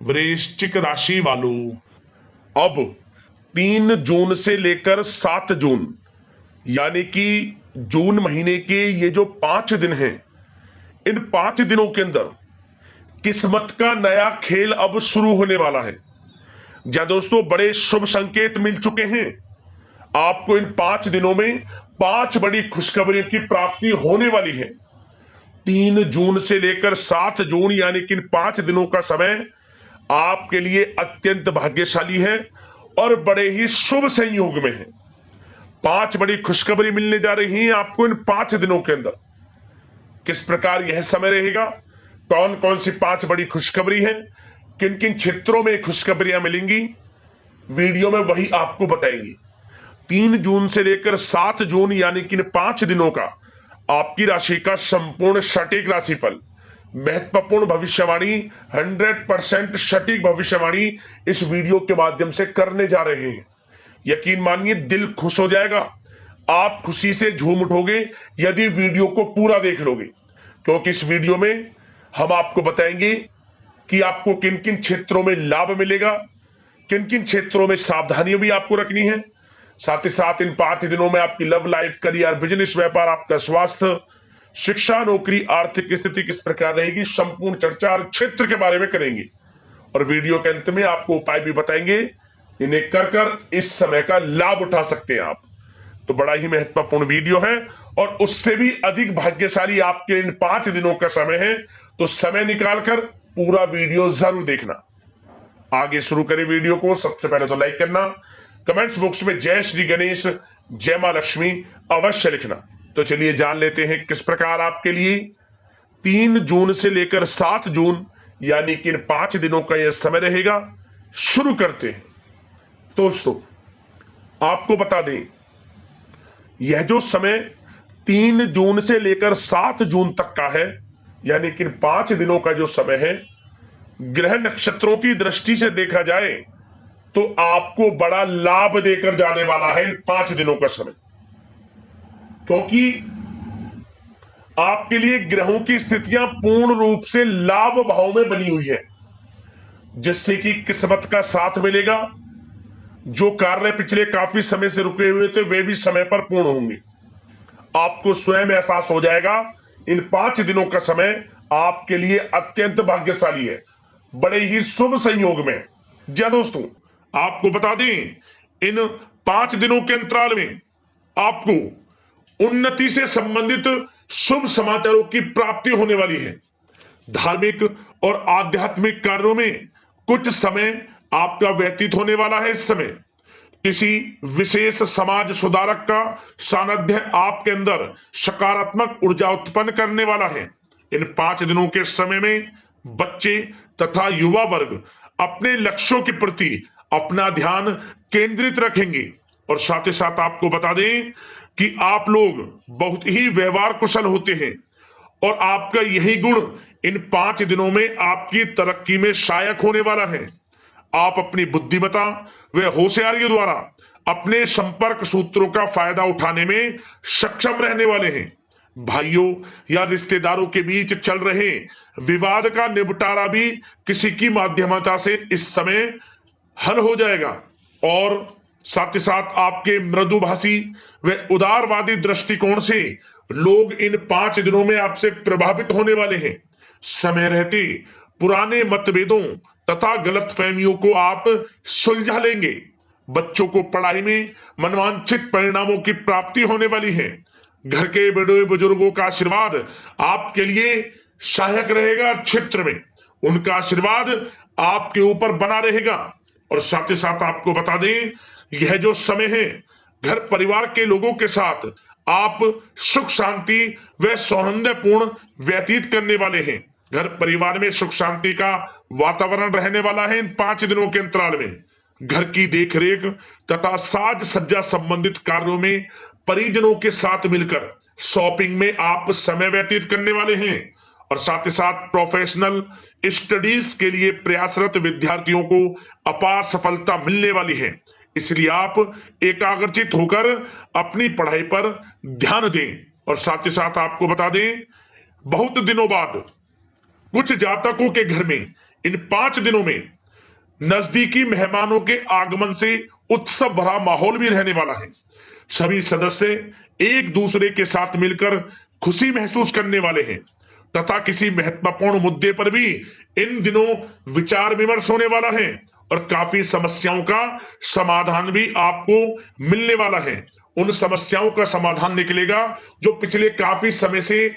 वृश्चिक राशि वालों, अब 3 जून से लेकर 7 जून यानी कि जून महीने के ये जो 5 दिन हैं, इन 5 दिनों के अंदर किस्मत का नया खेल अब शुरू होने वाला है। जहां दोस्तों बड़े शुभ संकेत मिल चुके हैं। आपको इन 5 दिनों में 5 बड़ी खुशखबरियों की प्राप्ति होने वाली है। 3 जून से लेकर 7 जून यानी कि इन 5 दिनों का समय आपके लिए अत्यंत भाग्यशाली है और बड़े ही शुभ संयोग में है। 5 बड़ी खुशखबरी मिलने जा रही है आपको इन 5 दिनों के अंदर। किस प्रकार यह समय रहेगा, कौन कौन सी 5 बड़ी खुशखबरी है, किन किन क्षेत्रों में खुशखबरियां मिलेंगी, वीडियो में वही आपको बताएंगे। 3 जून से लेकर 7 जून यानी कि इन 5 दिनों का आपकी राशि का संपूर्ण सटीक राशिफल, महत्वपूर्ण भविष्यवाणी, 100% सटीक भविष्यवाणी इस वीडियो के माध्यम से करने जा रहे हैं। यकीन मानिए दिल खुश हो जाएगा, आप खुशी से झूम उठोगे यदि वीडियो को पूरा देख लोगे, क्योंकि इस वीडियो में हम आपको बताएंगे कि आपको किन किन क्षेत्रों में लाभ मिलेगा, किन किन क्षेत्रों में सावधानियां भी आपको रखनी है। साथ ही साथ इन 5 दिनों में आपकी लव लाइफ, करियर, बिजनेस, व्यापार, आपका स्वास्थ्य, शिक्षा, नौकरी, आर्थिक स्थिति किस प्रकार रहेगी, संपूर्ण चर्चा हर क्षेत्र के बारे में करेंगे। और वीडियो के अंत में आपको उपाय भी बताएंगे, इन्हें कर इस समय का लाभ उठा सकते हैं आप। तो बड़ा ही महत्वपूर्ण वीडियो है और उससे भी अधिक भाग्यशाली आपके इन 5 दिनों का समय है। तो समय निकालकर पूरा वीडियो जरूर देखना। आगे शुरू करें वीडियो को। सबसे पहले तो लाइक करना, कमेंट्स बॉक्स में जय श्री गणेश, जय मां लक्ष्मी अवश्य लिखना। तो चलिए जान लेते हैं किस प्रकार आपके लिए 3 जून से लेकर 7 जून यानी कि इन 5 दिनों का यह समय रहेगा। शुरू करते हैं। दोस्तों आपको बता दें, यह जो समय 3 जून से लेकर 7 जून तक का है, यानी कि इन 5 दिनों का जो समय है, ग्रह नक्षत्रों की दृष्टि से देखा जाए तो आपको बड़ा लाभ देकर जाने वाला है इन 5 दिनों का समय। क्योंकि आपके लिए ग्रहों की स्थितियां पूर्ण रूप से लाभ भाव में बनी हुई है, जिससे कि किस्मत का साथ मिलेगा। जो कार्य पिछले काफी समय से रुके हुए थे वे भी समय पर पूर्ण होंगे। आपको स्वयं एहसास हो जाएगा इन 5 दिनों का समय आपके लिए अत्यंत भाग्यशाली है, बड़े ही शुभ संयोग में। जी दोस्तों आपको बता दें, इन 5 दिनों के अंतराल में आपको उन्नति से संबंधित शुभ समाचारों की प्राप्ति होने वाली है। धार्मिक और आध्यात्मिक कार्यों में कुछ समय आपका व्यतीत होने वाला है। इस समय किसी विशेष समाज सुधारक का सानिध्य आपके अंदर सकारात्मक ऊर्जा उत्पन्न करने वाला है। इन 5 दिनों के समय में बच्चे तथा युवा वर्ग अपने लक्ष्यों के प्रति अपना ध्यान केंद्रित रखेंगे। और साथ ही साथ आपको बता दें कि आप लोग बहुत ही व्यवहार कुशल होते हैं और आपका यही गुण इन 5 दिनों में आपकी तरक्की में सहायक होने वाला है। आप अपनी बुद्धिमत्ता व होशियारी द्वारा अपने संपर्क सूत्रों का फायदा उठाने में सक्षम रहने वाले हैं। भाइयों या रिश्तेदारों के बीच चल रहे विवाद का निपटारा भी किसी की माध्यमता से इस समय हल हो जाएगा। और साथ ही साथ आपके मृदुभाषी व उदारवादी दृष्टिकोण से लोग इन 5 दिनों में आपसे प्रभावित होने वाले हैं। समय रहते पुराने मतभेदों तथा गलतफहमियों को आप सुलझा लेंगे। बच्चों को पढ़ाई में मनवांछित परिणामों की प्राप्ति होने वाली है। घर के बड़े बुजुर्गों का आशीर्वाद आपके लिए सहायक रहेगा। क्षेत्र में उनका आशीर्वाद आपके ऊपर बना रहेगा। और साथ ही साथ आपको बता दें, यह जो समय है घर परिवार के लोगों के साथ आप सुख शांति व सौहार्दपूर्ण व्यतीत करने वाले हैं। घर परिवार में सुख शांति का वातावरण रहने वाला है। इन 5 दिनों के अंतराल में घर की देखरेख तथा साज सज्जा संबंधित कार्यों में परिजनों के साथ मिलकर शॉपिंग में आप समय व्यतीत करने वाले हैं। और साथ ही साथ प्रोफेशनल स्टडीज के लिए प्रयासरत विद्यार्थियों को अपार सफलता मिलने वाली है। इसलिए आप एकाग्रचित होकर अपनी पढ़ाई पर ध्यान दें। और साथ ही साथ आपको बता दें, बहुत दिनों बाद कुछ जातकों के घर में इन 5 दिनों में नजदीकी मेहमानों के आगमन से उत्सव भरा माहौल भी रहने वाला है। सभी सदस्य एक दूसरे के साथ मिलकर खुशी महसूस करने वाले हैं तथा किसी महत्वपूर्ण मुद्दे पर भी इन दिनों विचार विमर्श होने वाला है और काफी समस्याओं का समाधान भी आपको मिलने वाला है। उन समस्याओं का समाधान निकलेगा जो पिछले काफी समय से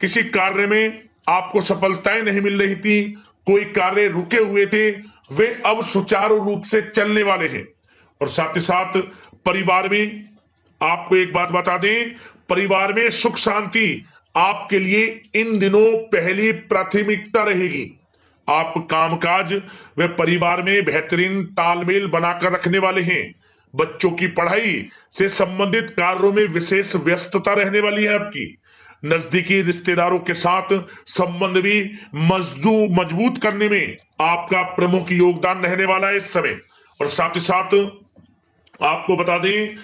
किसी कार्य में आपको सफलताएं नहीं मिल रही थी, कोई कार्य रुके हुए थे, वे अब सुचारू रूप से चलने वाले हैं। और साथ ही साथ परिवार में आपको एक बात बता दें, परिवार में सुख शांति आपके लिए इन दिनों पहली प्राथमिकता रहेगी। आप कामकाज व परिवार में बेहतरीन तालमेल बनाकर रखने वाले हैं। बच्चों की पढ़ाई से संबंधित कार्यों में विशेष व्यस्तता रहने वाली है आपकी। नजदीकी रिश्तेदारों के साथ संबंध भी मजबूत करने में आपका प्रमुख योगदान रहने वाला है इस समय। और साथ ही साथ आपको बता दें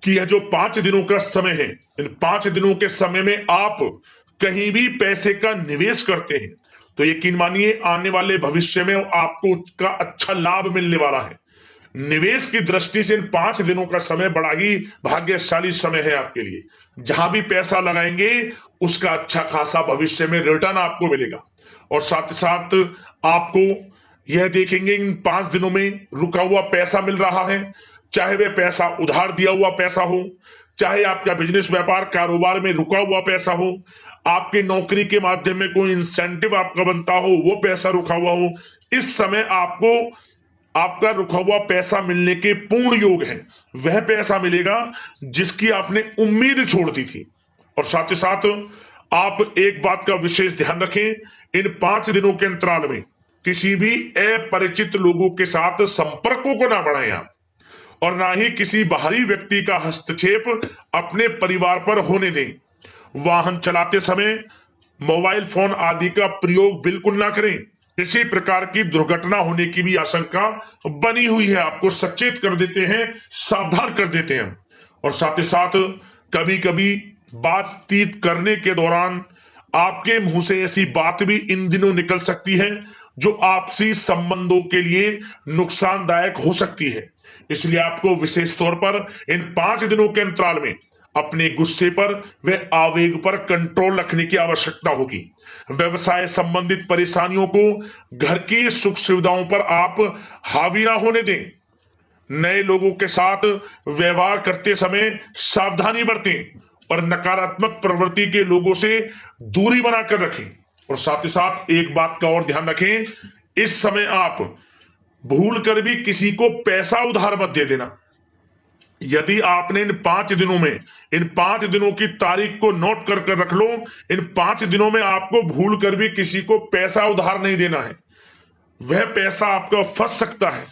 कि यह जो 5 दिनों का समय है, इन 5 दिनों के समय में आप कहीं भी पैसे का निवेश करते हैं तो यकीन मानिए आने वाले भविष्य में आपको उसका अच्छा लाभ मिलने वाला है। निवेश की दृष्टि से इन 5 दिनों का समय बड़ा ही भाग्यशाली समय है आपके लिए। जहां भी पैसा लगाएंगे उसका अच्छा खासा भविष्य में रिटर्न आपको मिलेगा। और साथ ही साथ आपको यह देखेंगे इन 5 दिनों में रुका हुआ पैसा मिल रहा है, चाहे वह पैसा उधार दिया हुआ पैसा हो, चाहे आपका बिजनेस व्यापार कारोबार में रुका हुआ पैसा हो, आपकी नौकरी के माध्यम में कोई इंसेंटिव आपका बनता हो, वो पैसा रुका हुआ हो, इस समय आपको आपका रुका हुआ पैसा मिलने के पूर्ण योग है। वह पैसा मिलेगा जिसकी आपने उम्मीद छोड़ दी थी। और साथ ही साथ आप एक बात का विशेष ध्यान रखें, इन 5 दिनों के अंतराल में किसी भी अपरिचित लोगों के साथ संपर्कों को ना बढ़ाएं आप, और ना ही किसी बाहरी व्यक्ति का हस्तक्षेप अपने परिवार पर होने दें। वाहन चलाते समय मोबाइल फोन आदि का प्रयोग बिल्कुल ना करें। किसी प्रकार की दुर्घटना होने की भी आशंका बनी हुई है, आपको सचेत कर देते हैं, सावधान कर देते हैं। और साथ ही साथ कभी कभी बातचीत करने के दौरान आपके मुंह से ऐसी बात भी इन दिनों निकल सकती है जो आपसी संबंधों के लिए नुकसानदायक हो सकती है। इसलिए आपको विशेष तौर पर इन 5 दिनों के अंतराल में अपने गुस्से पर व आवेग पर कंट्रोल रखने की आवश्यकता होगी। व्यवसाय संबंधित परेशानियों को घर की सुख सुविधाओं पर आप हावी ना होने दें। नए लोगों के साथ व्यवहार करते समय सावधानी बरतें और नकारात्मक प्रवृत्ति के लोगों से दूरी बनाकर रखें। और साथ ही साथ एक बात का और ध्यान रखें, इस समय आप भूल कर भी किसी को पैसा उधार मत दे देना। यदि आपने इन 5 दिनों में इन 5 दिनों की तारीख को नोट कर रख लो, इन 5 दिनों में आपको भूल कर भी किसी को पैसा उधार नहीं देना है। वह पैसा आपका फंस सकता है,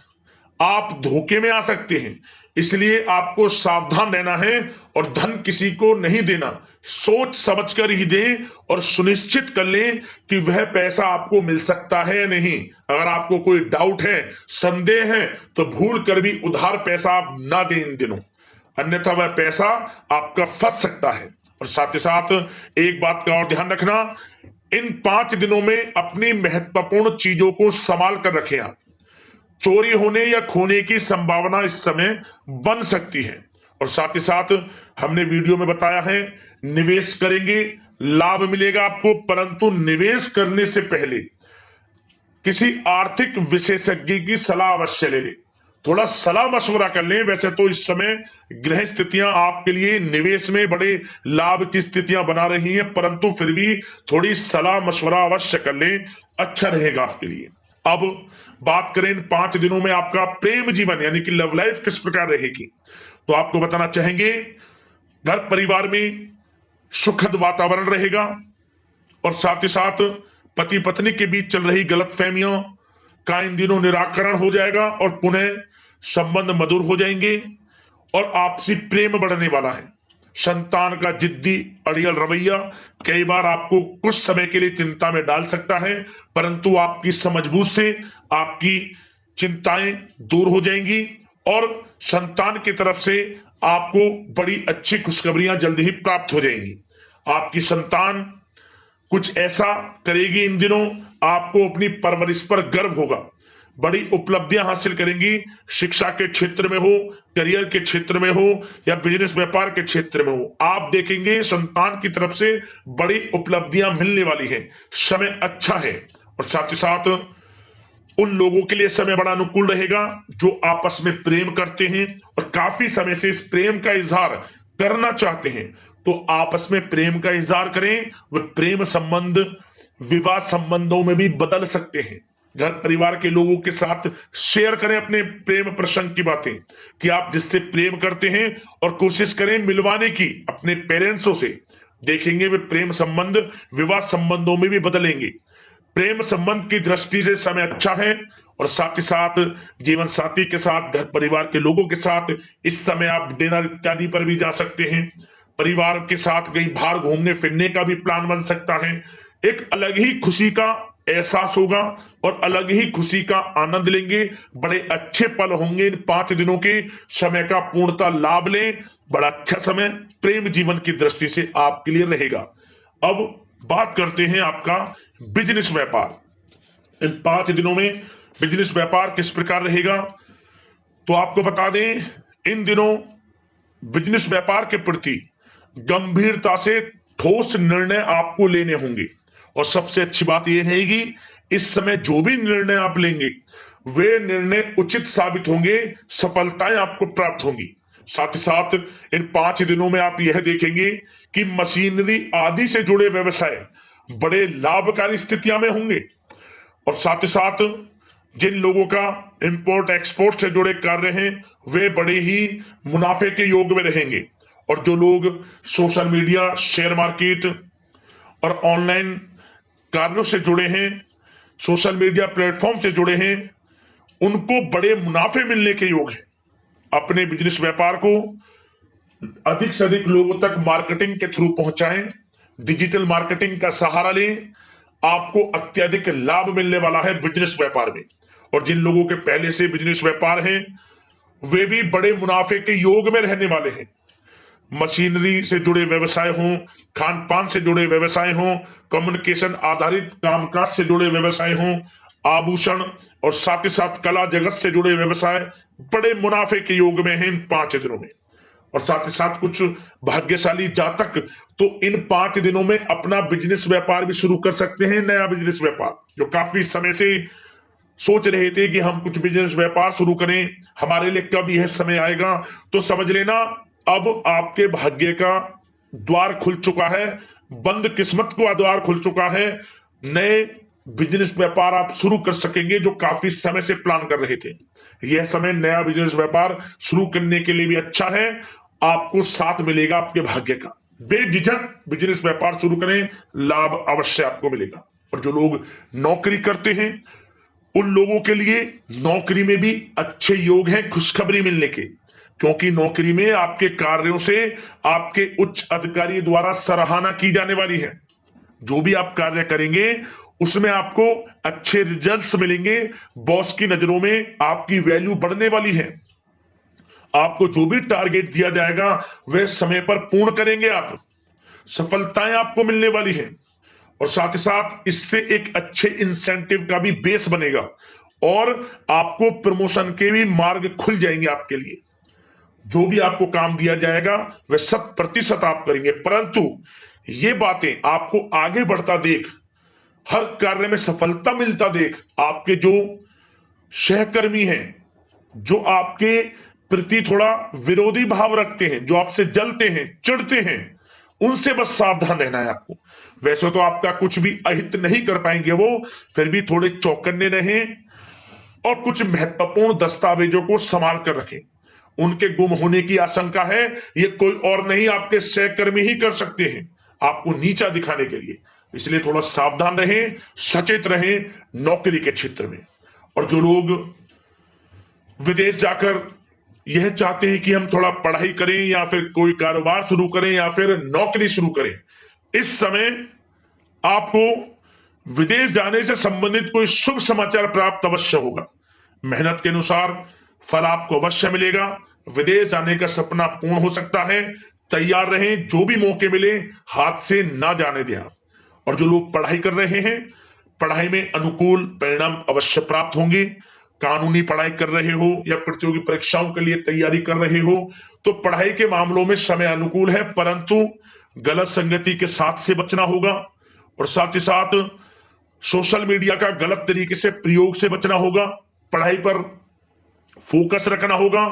आप धोखे में आ सकते हैं। इसलिए आपको सावधान रहना है और धन किसी को नहीं देना। सोच समझ कर ही दें और सुनिश्चित कर लें कि वह पैसा आपको मिल सकता है या नहीं। अगर आपको कोई डाउट है, संदेह है, तो भूल कर भी उधार पैसा आप ना दें इन दिनों, अन्यथा वह पैसा आपका फंस सकता है। और साथ ही साथ एक बात का और ध्यान रखना, इन 5 दिनों में अपनी महत्वपूर्ण चीजों को संभाल कर रखें आप। चोरी होने या खोने की संभावना इस समय बन सकती है। और साथ ही साथ हमने वीडियो में बताया है, निवेश करेंगे लाभ मिलेगा आपको, परंतु निवेश करने से पहले किसी आर्थिक विशेषज्ञ की सलाह अवश्य ले लें, थोड़ा सलाह मशवरा कर लें। वैसे तो इस समय ग्रह स्थितियां आपके लिए निवेश में बड़े लाभ की स्थितियां बना रही हैं, परंतु फिर भी थोड़ी सलाह मशवरा अवश्य कर लें, अच्छा रहेगा आपके लिए। अब बात करें इन 5 दिनों में आपका प्रेम जीवन यानी कि लव लाइफ किस प्रकार रहेगी, तो आपको बताना चाहेंगे घर परिवार में सुखद वातावरण रहेगा। और साथ ही साथ पति पत्नी के बीच चल रही गलतफहमियों का इन दिनों निराकरण हो जाएगा और पुनः संबंध मधुर हो जाएंगे और आपसी प्रेम बढ़ने वाला है। संतान का जिद्दी अड़ियल रवैया कई बार आपको कुछ समय के लिए चिंता में डाल सकता है, परंतु आपकी समझबूझ से आपकी चिंताएं दूर हो जाएंगी और संतान की तरफ से आपको बड़ी अच्छी खुशखबरियां जल्द ही प्राप्त हो जाएंगी। आपकी संतान कुछ ऐसा करेगी इन दिनों आपको अपनी परवरिश पर गर्व होगा, बड़ी उपलब्धियां हासिल करेंगी। शिक्षा के क्षेत्र में हो, करियर के क्षेत्र में हो या बिजनेस व्यापार के क्षेत्र में हो, आप देखेंगे संतान की तरफ से बड़ी उपलब्धियां मिलने वाली हैं। समय अच्छा है और साथ ही साथ उन लोगों के लिए समय बड़ा अनुकूल रहेगा जो आपस में प्रेम करते हैं और काफी समय से इस प्रेम का इजहार करना चाहते हैं। तो आपस में प्रेम का इजहार करें, वह प्रेम संबंध विवाह संबंधों में भी बदल सकते हैं। घर परिवार के लोगों के साथ शेयर करें अपने प्रेम प्रसंग की बातें कि आप जिससे प्रेम करते हैं और कोशिश करें मिलवाने की अपने पेरेंट्सों से। देखेंगे वे प्रेम संबंध विवाह संबंधों में भी बदलेंगे। प्रेम संबंध की दृष्टि से समय अच्छा है और साथ ही साथ जीवन साथी के साथ, घर परिवार के लोगों के साथ इस समय आप डिनर इत्यादि पर भी जा सकते हैं। परिवार के साथ कहीं बाहर घूमने फिरने का भी प्लान बन सकता है। एक अलग ही खुशी का एहसास होगा और अलग ही खुशी का आनंद लेंगे। बड़े अच्छे पल होंगे इन 5 दिनों के। समय का पूर्णतः लाभ लें। बड़ा अच्छा समय प्रेम जीवन की दृष्टि से आपके लिए रहेगा। अब बात करते हैं आपका बिजनेस व्यापार। इन 5 दिनों में बिजनेस व्यापार किस प्रकार रहेगा, तो आपको बता दें, इन दिनों बिजनेस व्यापार के प्रति गंभीरता से ठोस निर्णय आपको लेने होंगे। और सबसे अच्छी बात यह रहेगी, इस समय जो भी निर्णय आप लेंगे वे निर्णय उचित साबित होंगे, सफलताएं आपको प्राप्त होंगी। साथ ही साथ इन 5 दिनों में आप यह देखेंगे कि मशीनरी आदि से जुड़े व्यवसाय बड़े लाभकारी स्थितियां में होंगे। और साथ ही साथ जिन लोगों का इंपोर्ट एक्सपोर्ट से जुड़े कार्य हैं वे बड़े ही मुनाफे के योग में रहेंगे। और जो लोग सोशल मीडिया, शेयर मार्केट और ऑनलाइन कार्यों से जुड़े हैं, सोशल मीडिया प्लेटफॉर्म से जुड़े हैं, उनको बड़े मुनाफे मिलने के योग हैं। अपने बिजनेस व्यापार को अधिक से अधिक लोगों तक मार्केटिंग के थ्रू पहुंचाएं, डिजिटल मार्केटिंग का सहारा लें। आपको अत्यधिक लाभ मिलने वाला है बिजनेस व्यापार में। और जिन लोगों के पहले से बिजनेस व्यापार हैं वे भी बड़े मुनाफे के योग में रहने वाले हैं। मशीनरी से जुड़े व्यवसाय हों, खान पान से जुड़े व्यवसाय हों, कम्युनिकेशन आधारित कामकाज से जुड़े व्यवसाय हों, आभूषण और साथ ही साथ कला जगत से जुड़े व्यवसाय बड़े मुनाफे के योग में हैं इन 5 दिनों में। और साथ ही साथ कुछ भाग्यशाली जातक तो इन 5 दिनों में अपना बिजनेस व्यापार भी शुरू कर सकते हैं। नया बिजनेस व्यापार जो काफी समय से सोच रहे थे कि हम कुछ बिजनेस व्यापार शुरू करें, हमारे लिए कब यह समय आएगा, तो समझ लेना अब आपके भाग्य का द्वार खुल चुका है, बंद किस्मत का द्वार खुल चुका है। नए बिजनेस व्यापार आप शुरू कर सकेंगे जो काफी समय से प्लान कर रहे थे। यह समय नया बिजनेस व्यापार शुरू करने के लिए भी अच्छा है। आपको साथ मिलेगा आपके भाग्य का। बेझिझक बिजनेस व्यापार शुरू करें, लाभ अवश्य आपको मिलेगा। और जो लोग नौकरी करते हैं उन लोगों के लिए नौकरी में भी अच्छे योग हैं खुशखबरी मिलने के, क्योंकि नौकरी में आपके कार्यों से आपके उच्च अधिकारी द्वारा सराहना की जाने वाली है। जो भी आप कार्य करेंगे उसमें आपको अच्छे रिजल्ट्स मिलेंगे। बॉस की नजरों में आपकी वैल्यू बढ़ने वाली है। आपको जो भी टारगेट दिया जाएगा वह समय पर पूर्ण करेंगे आप, सफलताएं आपको मिलने वाली है। और साथ ही साथ इससे एक अच्छे इंसेंटिव का भी बेस बनेगा और आपको प्रमोशन के भी मार्ग खुल जाएंगे आपके लिए। जो भी आपको काम दिया जाएगा वह 100% आप करेंगे। परंतु ये बातें आपको आगे बढ़ता देख, हर कार्य में सफलता मिलता देख, आपके जो सहकर्मी हैं, जो आपके प्रति थोड़ा विरोधी भाव रखते हैं, जो आपसे जलते हैं, चिढ़ते हैं, उनसे बस सावधान रहना है आपको। वैसे तो आपका कुछ भी अहित नहीं कर पाएंगे वो, फिर भी थोड़े चौकन्ने रहें और कुछ महत्वपूर्ण दस्तावेजों को संभाल कर रखें। उनके गुम होने की आशंका है, ये कोई और नहीं आपके सहकर्मी ही कर सकते हैं आपको नीचा दिखाने के लिए। इसलिए थोड़ा सावधान रहें, सचेत रहें नौकरी के क्षेत्र में। और जो लोग विदेश जाकर यह चाहते हैं कि हम थोड़ा पढ़ाई करें या फिर कोई कारोबार शुरू करें या फिर नौकरी शुरू करें, इस समय आपको विदेश जाने से संबंधित कोई शुभ समाचार प्राप्त अवश्य होगा। मेहनत के अनुसार फल आपको अवश्य मिलेगा। विदेश जाने का सपना पूर्ण हो सकता है। तैयार रहें, जो भी मौके मिले हाथ से ना जाने दें आप। और जो लोग पढ़ाई कर रहे हैं, पढ़ाई में अनुकूल परिणाम अवश्य प्राप्त होंगे। कानूनी पढ़ाई कर रहे हो या प्रतियोगी परीक्षाओं के लिए तैयारी कर रहे हो तो पढ़ाई के मामलों में समय अनुकूल है, परंतु गलत संगति के साथ से बचना होगा और साथ ही साथ सोशल मीडिया का गलत तरीके से प्रयोग से बचना होगा। पढ़ाई पर फोकस रखना होगा,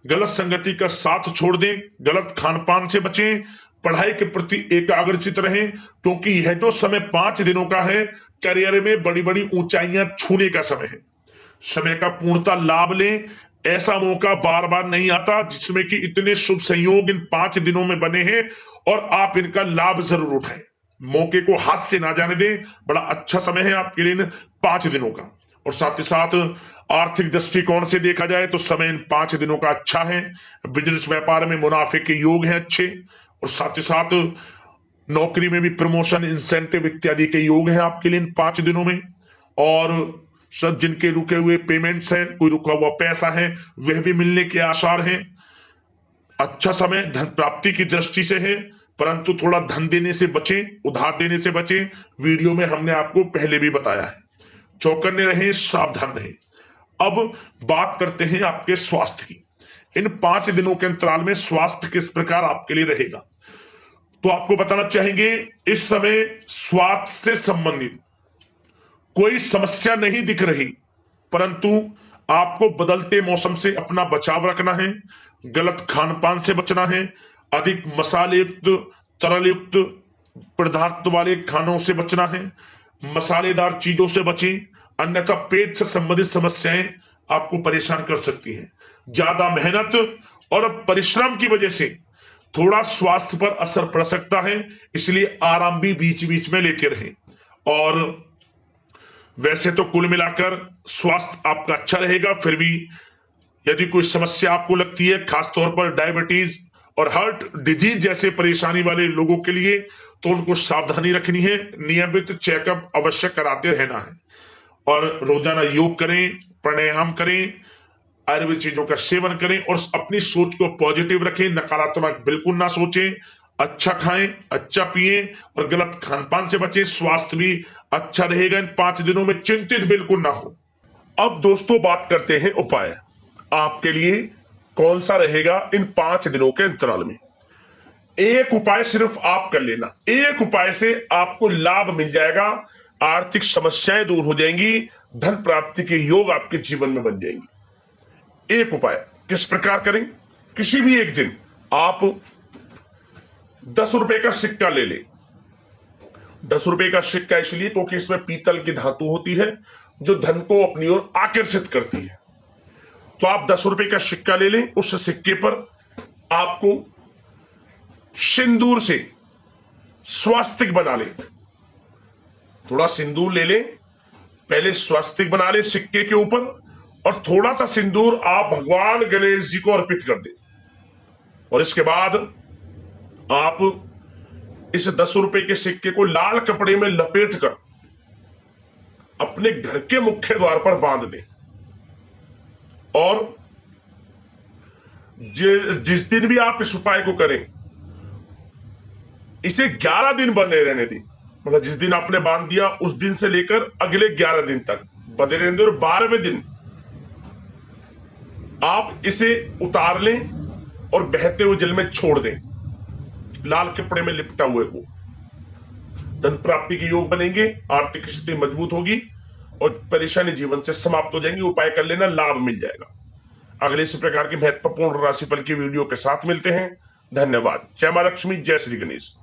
गलत संगति का साथ छोड़ दें, गलत खान पान से बचें, पढ़ाई के प्रति एकाग्रचित रहें, क्योंकि यह जो समय 5 दिनों का है करियर में बड़ी बड़ी ऊंचाइयां छूने का समय है। समय का पूर्णतः लाभ लें, ऐसा मौका बार बार नहीं आता जिसमें कि इतने शुभ संयोग इन 5 दिनों में बने हैं और आप इनका लाभ जरूर उठाएं। मौके को हाथ से ना जाने दें, बड़ा अच्छा समय है आपके लिए इन 5 दिनों का। और साथ ही साथ आर्थिक दृष्टिकोण से देखा जाए तो समय इन 5 दिनों का अच्छा है। बिजनेस व्यापार में मुनाफे के योग हैं अच्छे, और साथ ही साथ नौकरी में भी प्रमोशन, इंसेंटिव इत्यादि के योग हैं आपके लिए इन 5 दिनों में। और सब जिनके रुके हुए पेमेंट्स हैं, कोई रुका हुआ पैसा है, वह भी मिलने के आसार हैं। अच्छा समय धन प्राप्ति की दृष्टि से है, परंतु थोड़ा धन देने से बचें, उधार देने से बचें। वीडियो में हमने आपको पहले भी बताया है। चौकन्ने रहें, सावधान रहें। अब बात करते हैं आपके स्वास्थ्य की। इन 5 दिनों के अंतराल में स्वास्थ्य किस प्रकार आपके लिए रहेगा, तो आपको बताना चाहेंगे इस समय स्वास्थ्य से संबंधित कोई समस्या नहीं दिख रही, परंतु आपको बदलते मौसम से अपना बचाव रखना है, गलत खान पान से बचना है, अधिक मसाले युक्त, तरल युक्त पदार्थ वाले खानों से बचना है, मसालेदार चीजों से बचें, अन्यथा पेट से संबंधित समस्याएं आपको परेशान कर सकती हैं। ज्यादा मेहनत और परिश्रम की वजह से थोड़ा स्वास्थ्य पर असर पड़ सकता है, इसलिए आराम भी बीच बीच में लेते रहें। और वैसे तो कुल मिलाकर स्वास्थ्य आपका अच्छा रहेगा, फिर भी यदि कोई समस्या आपको लगती है, खासतौर पर डायबिटीज और हार्ट डिजीज जैसे परेशानी वाले लोगों के लिए, तो उनको सावधानी रखनी है, नियमित चेकअप अवश्य कराते रहना है और रोजाना योग करें, प्राणायाम करें, आयुर्वेद चीजों का सेवन करें और अपनी सोच को पॉजिटिव रखें, नकारात्मक बिल्कुल ना सोचें, अच्छा खाएं, अच्छा पिएं और गलत खान पान से बचें। स्वास्थ्य भी अच्छा रहेगा इन 5 दिनों में, चिंतित बिल्कुल ना हो। अब दोस्तों बात करते हैं उपाय आपके लिए कौन सा रहेगा इन 5 दिनों के अंतराल में। एक उपाय सिर्फ आप कर लेना, एक उपाय से आपको लाभ मिल जाएगा, आर्थिक समस्याएं दूर हो जाएंगी, धन प्राप्ति के योग आपके जीवन में बन जाएंगे। एक उपाय किस प्रकार करें, किसी भी एक दिन आप 10 रुपए का सिक्का ले लें। 10 रुपए का सिक्का इसलिए क्योंकि इसमें पीतल की धातु होती है जो धन को अपनी ओर आकर्षित करती है। तो आप 10 रुपए का सिक्का ले लें, उस सिक्के पर आपको सिंदूर से स्वास्तिक बना लें। थोड़ा सिंदूर ले लें, पहले स्वास्तिक बना लें सिक्के के ऊपर और थोड़ा सा सिंदूर आप भगवान गणेश जी को अर्पित कर दें। और इसके बाद आप इस 10 रुपए के सिक्के को लाल कपड़े में लपेट कर अपने घर के मुख्य द्वार पर बांध दें। और जिस दिन भी आप इस उपाय को करें, इसे 11 दिन बंधे रहने दें। मतलब जिस दिन आपने बांध दिया उस दिन से लेकर अगले 11 दिन तक बंधे रहने दें और 12वें दिन आप इसे उतार लें और बहते हुए जल में छोड़ दें, लाल कपड़े में लिपटा हुए को। धन प्राप्ति के योग बनेंगे, आर्थिक स्थिति मजबूत होगी और परेशानी जीवन से समाप्त हो जाएंगी। उपाय कर लेना, लाभ मिल जाएगा। अगले इसी प्रकार की महत्वपूर्ण राशिफल की वीडियो के साथ मिलते हैं। धन्यवाद। जय मां लक्ष्मी, जय श्री गणेश।